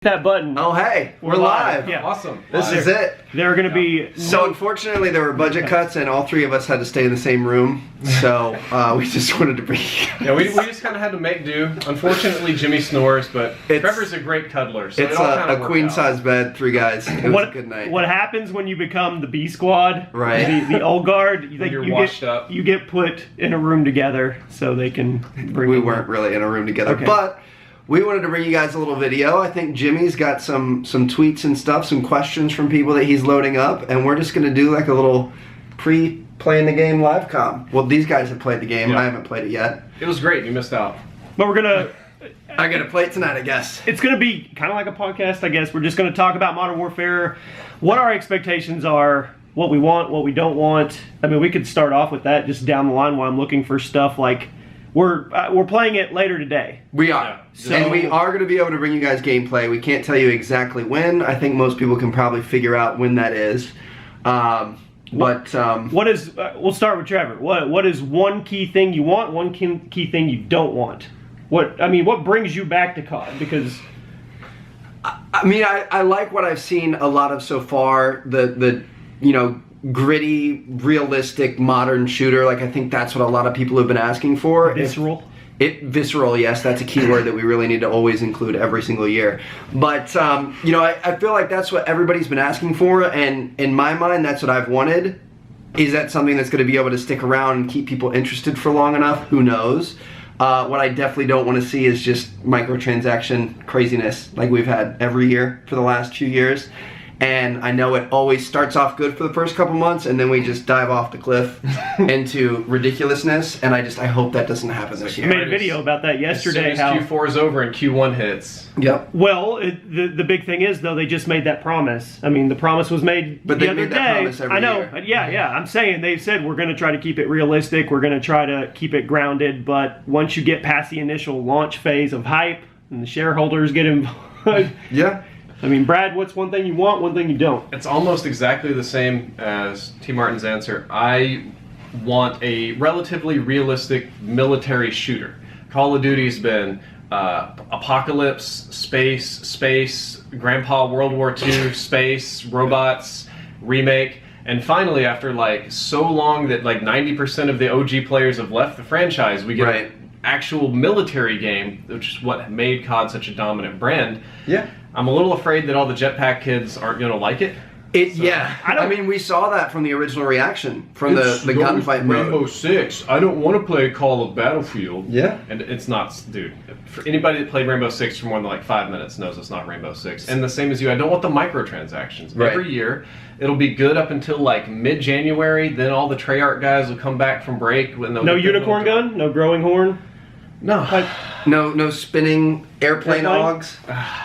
that button. Oh, hey, we're live. Yeah. Awesome. This is it. There are going to be... So unfortunately, there were budget cuts, and all three of us had to stay in the same room. So we just wanted to bring. Yeah, we just kind of had to make do. Unfortunately, Jimmy snores, but It's- Trevor's a great cuddler. So It's it all kind of a queen size bed, three guys. It was a good night. What happens when you become the B squad? Right. The old guard. You're washed up. You get put in a room together so they can bring. We you weren't really in a room together, Okay. but we wanted to bring you guys a little video. I think Jimmy's got some tweets and stuff, some questions from people that he's loading up, and we're just gonna do like a little pre-playing the game live com. Well, these guys have played the game. Yeah. I haven't played it yet. It was great. You missed out. But we're gonna. I gotta play it tonight, I guess. It's gonna be kind of like a podcast, I guess. We're just gonna talk about Modern Warfare, what our expectations are, what we want, what we don't want. I mean, we could start off with that just down the line while I'm looking for stuff like. We're playing it later today. We are. So- And we are going to be able to bring you guys gameplay. We can't tell you exactly when. I think most people can probably figure out when that is. What is? We'll start with Trevor. What is one key thing you want? One key thing you don't want? What brings you back to COD? Because I mean, I like what I've seen a lot of so far. The gritty, realistic, modern shooter. Like, I think that's what a lot of people have been asking for. visceral. Visceral, yes, that's a key word that we really need to always include every single year. But, I feel like that's what everybody's been asking for, and in my mind, that's what I've wanted. Is that something that's going to be able to stick around and keep people interested for long enough? Who knows? What I definitely don't want to see is just microtransaction craziness like we've had every year for the last few years. And I know it always starts off good for the first couple months, and then we just dive off the cliff into ridiculousness. And I hope that doesn't happen this I year. made a video about that yesterday. As soon as Q4 is over and Q1 hits. Yep. Well, the big thing is though they just made that promise. I mean, the promise was made But the they other made that day. promise every I know. year. Yeah. I'm saying they said we're going to try to keep it realistic. We're going to try to keep it grounded. But once you get past the initial launch phase of hype and the shareholders get involved. Yeah. I mean, Brad, what's one thing you want, one thing you don't? It's almost exactly the same as T. Martin's answer. I want a relatively realistic military shooter. Call of Duty's been apocalypse, space, Grandpa World War II, space, robots, remake, and finally, after like so long that like 90% of the OG players have left the franchise, we get Right. an actual military game, which is what made COD such a dominant brand. Yeah. I'm a little afraid that all the jetpack kids aren't going to like it. Yeah. I mean, we saw that from the original reaction from the gunfight Rainbow mode. Six. I don't want to play Call of Battlefield. Yeah. And it's not, dude. For anybody that played Rainbow Six for more than like 5 minutes knows it's not Rainbow Six. And the same as you, I don't want the microtransactions. Right. Every year, it'll be good up until like mid-January. Then all the Treyarch guys will come back from break. When No unicorn gun? No growing horn? No. No spinning airplane Airplane? hogs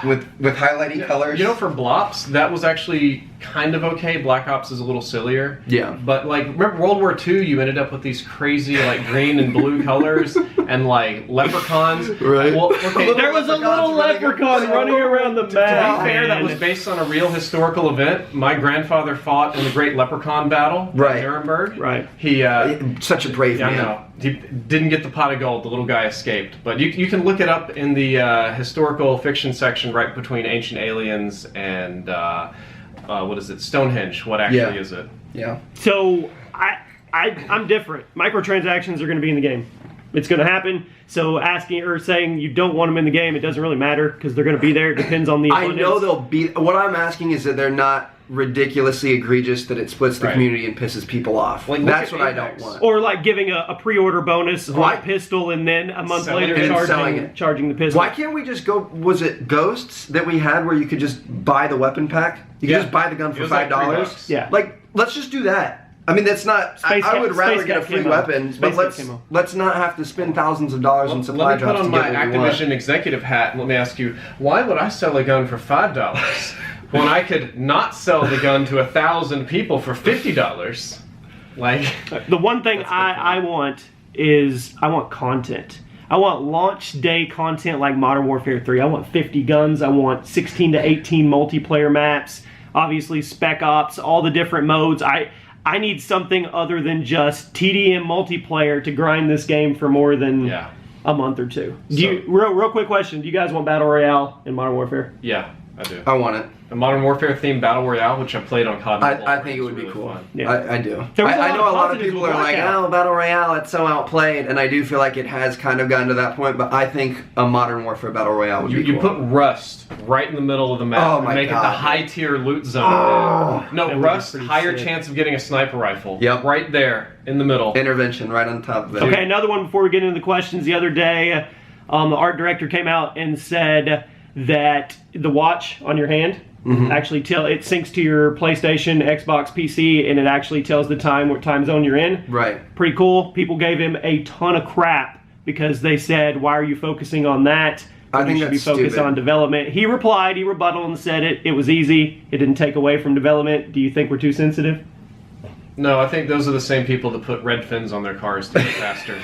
with highlighty colors. You know, for Blops, that was actually kind of okay. Black Ops is a little sillier. Yeah. But, like, remember World War II, you ended up with these crazy, like, green and blue colors and, like, leprechauns. Right. Well, okay, There was a little leprechaun running around the to be map. fair, that man. was based on a real historical event. My grandfather fought in the Great Leprechaun Battle Right. in Nuremberg. Right. He, Such a brave I man. know. He didn't get the pot of gold. The little guy escaped. But you can look it up in the historical fiction section right between Ancient Aliens and, what is it, Stonehenge. What actually Yeah. is it? Yeah. So I'm different. Microtransactions are going to be in the game. It's going to happen. So asking or saying you don't want them in the game, it doesn't really matter because they're going to be there. It depends on the I abundance. know they'll be. What I'm asking is that they're not ridiculously egregious that it splits the Right. community and pisses people off. Like, look That's at what Apex. I don't want. Or like giving a pre-order bonus on Why- a pistol and then a month Selling later it and selling it. charging the pistol. Why can't we just go? Was it Ghosts that we had where you could just buy the weapon pack? You could Yeah. just buy the gun It for was like $5. $3. Yeah. Like, let's just do that. I mean, that's not. I would rather Space get a Cat free camo. weapon, Space but Cat camo. let's not have to spend thousands of dollars on supply Let me put drops on to my get what we want. Activision executive hat and let me ask you, why would I sell a gun for $5 when I could not sell the gun to 1,000 people for $50? Like, The one thing That's good I want is I want content. I want launch day content like Modern Warfare 3. I want 50 guns. I want 16 to 18 multiplayer maps. Obviously, Spec Ops, all the different modes. I need something other than just TDM multiplayer to grind this game for more than yeah, a month or two. Real quick question. Do you guys want Battle Royale in Modern Warfare? yeah. I do. I want it. A Modern Warfare themed battle royale, which I played on COD Mobile. I think it would be really cool. fun. Yeah. I do. There was a I lot know of a lot of positives people with are like, Blackout. oh, Battle Royale, it's so outplayed. And I do feel like it has kind of gotten to that point, but I think a Modern Warfare Battle Royale would be You cool. put Rust right in the middle of the map Oh and my make it the God. high tier loot zone. Oh, no, that would be Rust, pretty higher sick. chance of getting a sniper rifle. Yep. Right there in the middle. Intervention right on top of it. Okay, another one before we get into the questions. The other day, the art director came out and said that the watch on your hand actually it syncs to your PlayStation, Xbox, PC, and it actually tells the time, what time zone you're in. Right. Pretty cool. People gave him a ton of crap because they said, "Why are you focusing on that? I think you should be that's focused stupid. on development." He replied, he rebutted and said it was easy. It didn't take away from development. Do you think we're too sensitive? No, I think those are the same people that put red fins on their cars to get faster.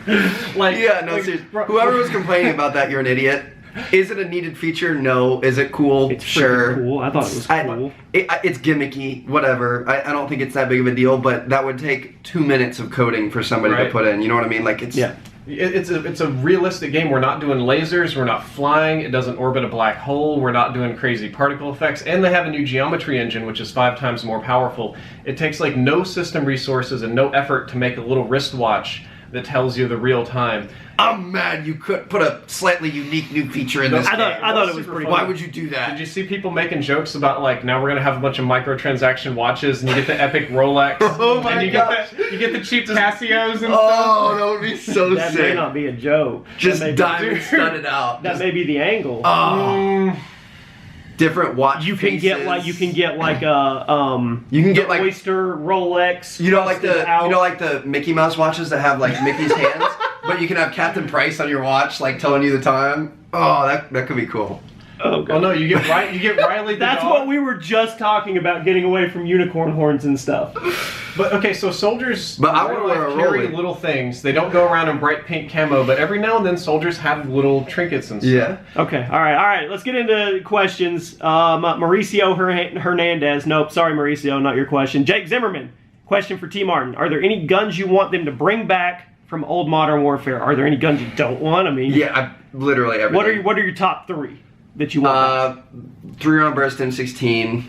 Yeah, no, seriously. Whoever was complaining about that, you're an idiot. Is it a needed feature? No. Is it cool? It's sure. freaking cool. I thought it was cool. It's gimmicky, whatever. I don't think it's that big of a deal, but that would take 2 minutes of coding for somebody to Right. put in. You know what I mean? Like, it's... Yeah. It's a realistic game. We're not doing lasers. We're not flying. It doesn't orbit a black hole. We're not doing crazy particle effects. And they have a new geometry engine, which is 5 times more powerful. It takes like no system resources and no effort to make a little wristwatch that tells you the real time. I'm mad you could put a slightly unique new feature in this I game. thought it was Super pretty fun. Why would you do that? Did you see people making jokes about like now we're gonna have a bunch of microtransaction watches and you get the epic Rolex Oh my and you gosh. you get the cheap Casios and stuff? Oh, that would be so That may sick. not be a joke. Just that may be, diamond studded out. That Just- may be the angle. oh. Different watch You can get like a You can get the like Oyster Rolex. you know like busted the out. you know like the Mickey Mouse watches that have like Mickey's hands, but you can have Captain Price on your watch like telling you the time. Oh, that could be cool. Oh, Oh God. no, you get Riley the That's dog. what we were just talking about, getting away from unicorn horns and stuff. But okay, so soldiers But I in would real wear life a carry Rolex. little things. They don't go around in bright pink camo, but every now and then soldiers have little trinkets and stuff. Yeah. Okay, all right. Let's get into questions. Mauricio Hernandez. Nope, sorry, Mauricio, not your question. Jake Zimmerman. Question for T. Martin. Are there any guns you want them to bring back from old Modern Warfare? Are there any guns you don't want? I mean, Yeah, literally everything. What are your top 3 that you want? back? 3-round burst M16,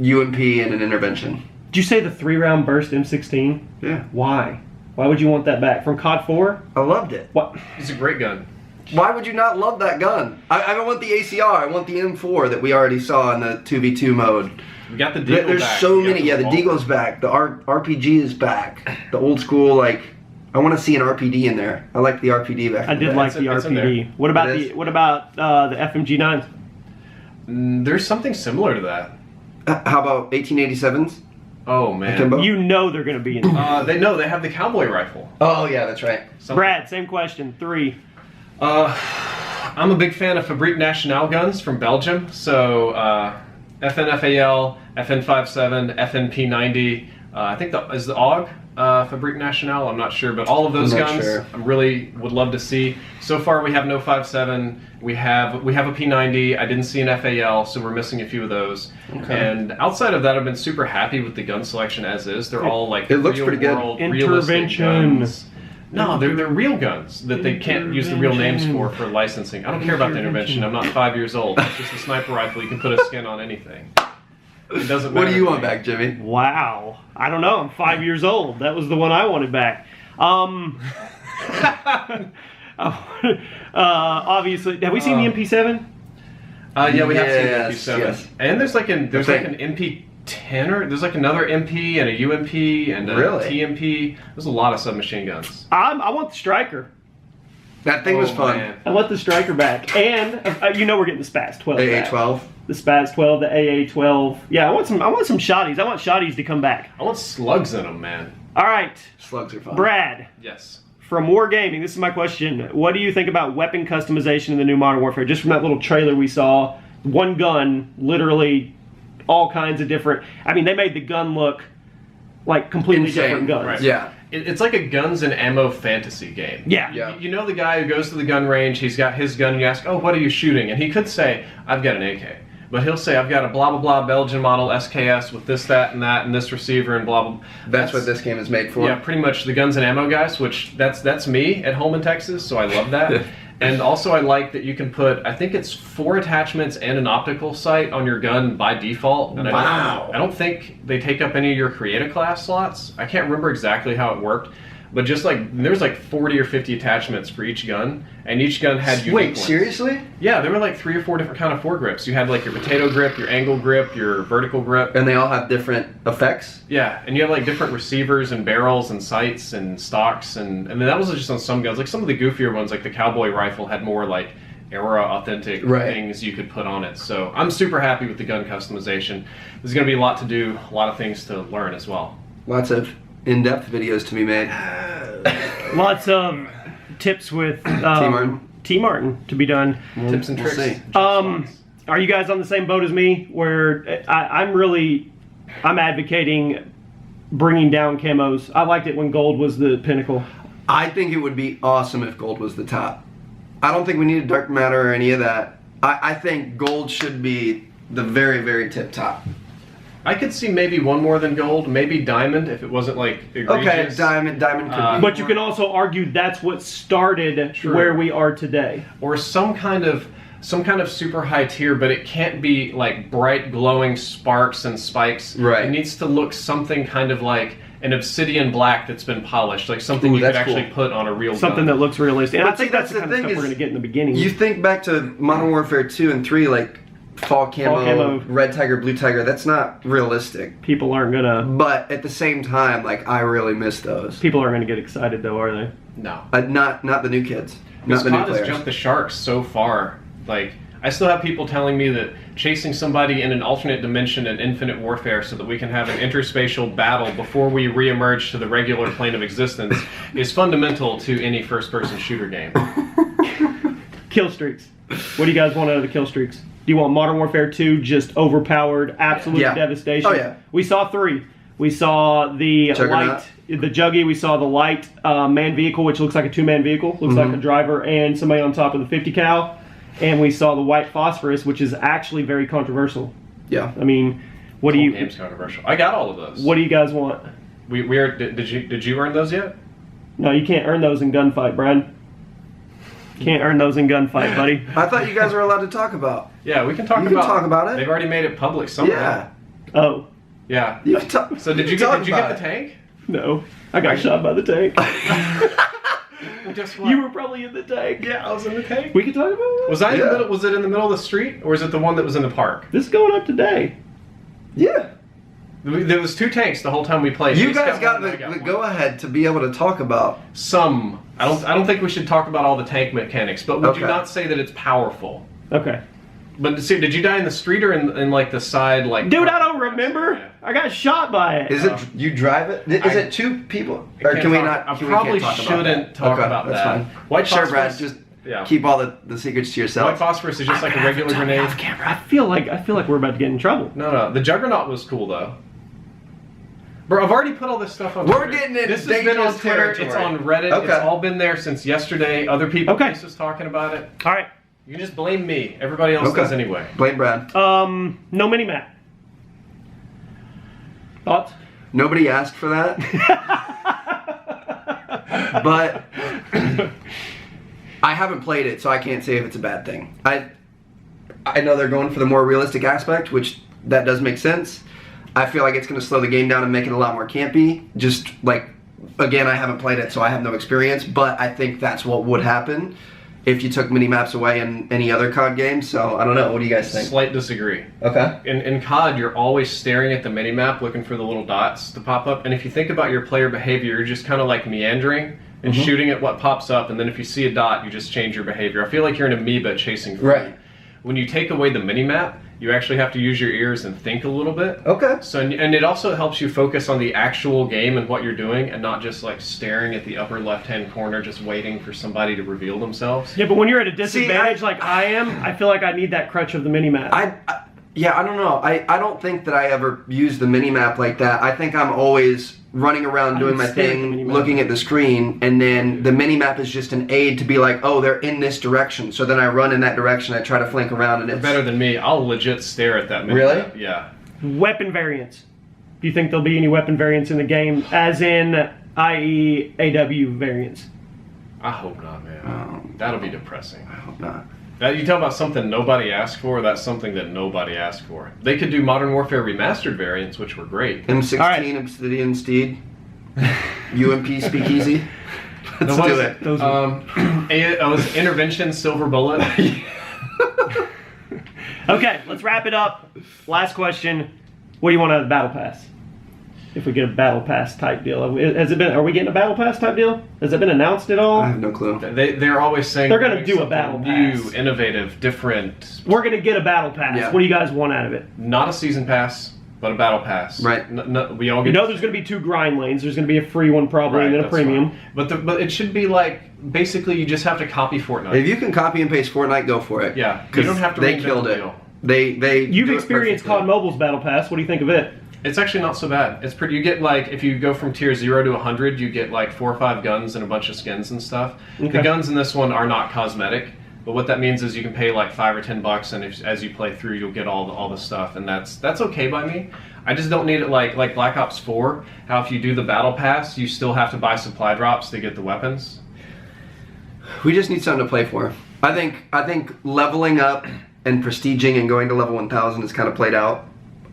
UMP, and an intervention. Did you say the 3-round burst M16? Yeah. Why? Why would you want that back from COD 4? I loved it. What? It's a great gun. Why would you not love that gun? I don't want the ACR. I want the M4 that we already saw in the 2v2 mode. We got the Deagle There's back. so We got many. Yeah, the revolver. Deagle's back. The RPG is back. The old school, like, I want to see an RPD in there. I like the RPD back. I in the did day. like the It's in RPD. What about It is. the FMG9s? There's something similar to that. How about 1887s? Oh man. Akimbo? You know they're going to be in there. They have the cowboy rifle. Oh yeah, that's right. Something- Brad, same question. 3. I'm a big fan of Fabrique Nationale guns from Belgium. So FNFAL, FN57, FNP90. I think is the AUG Fabrique Nationale. I'm not sure, but all of those I'm not guns sure. I really would love to see. So far, we have no 57. We have a P90. I didn't see an FAL, so we're missing a few of those. Okay. And outside of that, I've been super happy with the gun selection as is. They're all like It looks real pretty good. world, realistic Intervention. guns. No, they're real guns that they can't use the real names for licensing. I don't care about the intervention. I'm not 5 years old. It's just a sniper rifle. You can put a skin on anything. It doesn't matter. What do you to want me. back, Jimmy? Wow. I don't know. I'm 5 years old. That was the one I wanted back. Obviously, have we seen the MP7? Yeah, we have Yes, seen the MP7. yes. And there's like an think- MP10 or there's like another MP and a UMP and a Really? TMP. There's a lot of submachine guns. I want the Striker. That thing was Oh, fun. man. I want the Striker back. And we're getting the Spaz 12 back. AA-12. The Spaz 12, the AA-12. Yeah, I want some shotties. I want shotties to come back. I want slugs in them, man. All right, Slugs are fun. Brad. Yes. From Wargaming, this is my question. What do you think about weapon customization in the new Modern Warfare? Just from that little trailer we saw, one gun, literally all kinds of different... I mean, they made the gun look like completely Insane. different guns. Right. Yeah. It's like a guns and ammo fantasy game. Yeah. Yeah. You know the guy who goes to the gun range, he's got his gun, and you ask, oh, what are you shooting? And he could say, I've got an AK. But he'll say, I've got a blah, blah, blah Belgian model SKS with this, that, and this receiver and blah, blah. That's what this game is made for. Yeah, pretty much the guns and ammo guys, which that's me at home in Texas, so I love that. And also, I like that you can put, I think it's 4 attachments and an optical sight on your gun by default. And Wow. I don't think they take up any of your Create class slots. I can't remember exactly how it worked, but just like there's like 40 or 50 attachments for each gun, and each gun had unique Wait, ones. seriously? Yeah, there were like 3 or 4 different kind of foregrips. You had like your potato grip, your angle grip, your vertical grip. And they all have different effects? Yeah, and you have like different receivers and barrels and sights and stocks, and then that was just on some guns. Like some of the goofier ones, like the cowboy rifle, had more like era authentic Right. things you could put on it. So I'm super happy with the gun customization. There's going to be a lot to do, a lot of things to learn as well. Lots of in-depth videos to be made. Lots of tips with T. Martin to be done. Tips and we'll tricks. see. Are you guys on the same boat as me? Where I'm advocating bringing down camos. I liked it when gold was the pinnacle. I think it would be awesome if gold was the top. I don't think we need a dark matter or any of that. I think gold should be the very, very tip top. I could see maybe one more than gold, maybe diamond if it wasn't like egregious. Okay, diamond could be. But you can also argue that's what started True. where we are today. Or some kind of super high tier, but it can't be like bright glowing sparks and spikes. Right. It needs to look something kind of like an obsidian black that's been polished, like something Ooh, you could that's actually cool. put on a real Something gun. that looks realistic. And But I think see, that's the kind of thing stuff we're going to get in the beginning. You think back to Modern Warfare 2 and 3, like fall camo, red tiger, blue tiger. That's not realistic. People aren't going to... But at the same time, like I really miss those. People aren't going to get excited, though, are they? No. Not the new kids. Because Not the new COD has players. jumped the shark so far. Like, I still have people telling me that chasing somebody in an alternate dimension in Infinite Warfare so that we can have an interspatial battle before we reemerge to the regular plane of existence is fundamental to any first-person shooter game. Kill streaks. What do you guys want out of the kill streaks? Do you want Modern Warfare 2 just overpowered, absolute Yeah. devastation? Oh, yeah. We saw 3. We saw the Juggernaut. the Juggy. We saw the light man vehicle, which looks like a 2-man vehicle. Looks like a driver and somebody on top of the 50 cal. And we saw the white phosphorus, which is actually very controversial. Yeah. I mean, what do Whole you game's controversial. I got all of those. what do you guys want? We are. Did you earn those yet? No, you can't earn those in gunfight, Brian. Can't earn those in gunfight, buddy. I thought you guys were allowed to talk about. Yeah, we can talk You can about. talk about it. They've already made it public somehow. Yeah. Oh, Yeah. You can talk. So did you talk get the about it. tank? no. I got shot by the tank. Guess what? You were probably in the tank. Yeah, I was in the tank. We can talk about that. Was I in the Yeah. middle? Was it in the middle of the street, or is it the one that was in the park? This is going up today. Yeah. There was 2 tanks the whole time we played. You Ace guys got one, I the one. go ahead to be able to talk about. Some. I don't think we should talk about all the tank mechanics, but would you Okay. not say that it's powerful? Okay. But see, did you die in the street or in like the side like? Dude, I don't remember. Yeah. I got shot by it. Is it you drive it? Is it 2 people? Or Can't can we talk- not? I we probably can't talk about shouldn't that? talk Okay, about that's that. Fine. White Sure, Brad. phosphorus- Just Yeah. keep all the secrets to yourself. White phosphorus is just like a regular grenade. Off camera. I feel like we're about to get in trouble. No, the Juggernaut was cool though. Bro, I've already put all this stuff on We're Twitter. getting into This has been on dangerous Twitter, territory. it's on Reddit, Okay. it's all been there since yesterday. Other people Okay. just talking about it. All right. You can just blame me. Everybody else Okay. does anyway. Blame Brad. No mini map. Thoughts? Nobody asked for that. But I haven't played it, so I can't say if it's a bad thing. I know they're going for the more realistic aspect, which that does make sense. I feel like it's going to slow the game down and make it a lot more campy. Just like, again, I haven't played it, so I have no experience, but I think that's what would happen if you took mini maps away in any other COD game. So I don't know. What do you guys think? Slight disagree. Okay. In COD, you're always staring at the minimap looking for the little dots to pop up. And if you think about your player behavior, you're just kind of like meandering and shooting at what pops up. And then if you see a dot, you just change your behavior. I feel like you're an amoeba chasing food. Right. When you take away the minimap, you actually have to use your ears and think a little bit. Okay. So, and it also helps you focus on the actual game and what you're doing and not just like staring at the upper left-hand corner just waiting for somebody to reveal themselves. Yeah, but when you're at a disadvantage I- like I am, I feel like I need that crutch of the mini map. Yeah, I don't know. I don't think that I ever use the mini map like that. I think I'm always running around doing my stare at the thing, minimap. looking at the screen, and then the mini map is just an aid to be like, oh, they're in this direction. So then I run in that direction. I try to flank around, and it's Better than me, I'll legit stare at that minimap. Really? Yeah. Weapon variants. Do you think there'll be any weapon variants in the game, as in, i.e., AW variants? I hope not, man. Oh. That'll be depressing. I hope not. That, you talk about something nobody asked for. That's something that nobody asked for. They could do Modern Warfare remastered variants, which were great. M16 All right. Obsidian Steed. UMP Speakeasy. Let's What do was it. It was Intervention Silver Bullet. Okay, let's wrap it up. Last question. What do you want out of the Battle Pass? If we get a Battle Pass type deal. Has it been, are we getting a Battle Pass type deal? Has it been announced at all? I have no clue. They're always saying They're gonna doing do a something battle new, pass. innovative, different. We're going to get a Battle Pass. Yeah. What do you guys want out of it? Not a season pass, but a battle pass. Right. We all get. You know there's going to be 2 grind lanes. There's going to be a free one probably and then a that's premium. fine. But it should be like basically you just have to copy Fortnite. If you can copy and paste Fortnite, go for it. Yeah, you 'Cause don't have to They reinvent killed the it. wheel. They. You've do it experienced COD perfectly. Mobile's Battle Pass. What do you think of it? It's actually not so bad. It's pretty. You get like if you go from tier 0 to 100, you get like 4 or 5 guns and a bunch of skins and stuff. Okay. The guns in this one are not cosmetic, but what that means is you can pay like $5 or $10, and as you play through, you'll get all the stuff, and that's okay by me. I just don't need it like Black Ops 4. How if you do the battle pass, you still have to buy supply drops to get the weapons. We just need something to play for. I think leveling up and prestiging and going to level 1000 is kind of played out.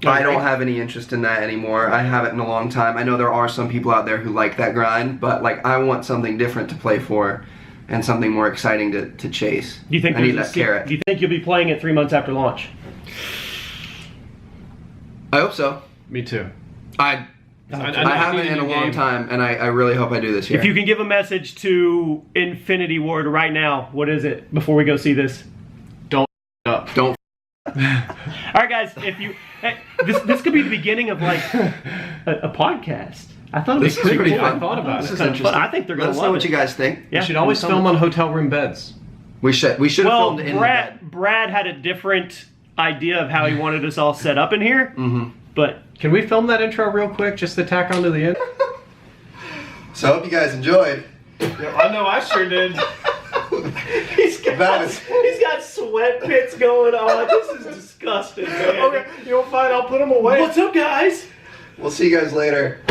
I don't have any interest in that anymore. I haven't in a long time. I know there are some people out there who like that grind, but like I want something different to play for and something more exciting to chase. Do you think I need there's that carrot. Do you think you'll be playing it 3 months after launch? I hope so. Me too. I haven't in a long time, and I really hope I do this year. If you can give a message to Infinity Ward right now, what is it before we go see this? Don't up. Don't. All right, guys. If you this could be the beginning of like a podcast. I thought it was This is pretty cool. fun. I thought about This it. is Kind of fun. interesting. I think they're Let gonna us love know what it. you guys think. Yeah. You should always film on hotel room beds. We should have Well, filmed in the bed. Brad had a different idea of how he wanted us all set up in here, but Can we film that intro real quick, just to tack onto the end? So I hope you guys enjoyed. I know I sure did. he's got sweat pits going on. This is disgusting, man. You'll find. I'll put them away. What's up, guys? We'll see you guys later.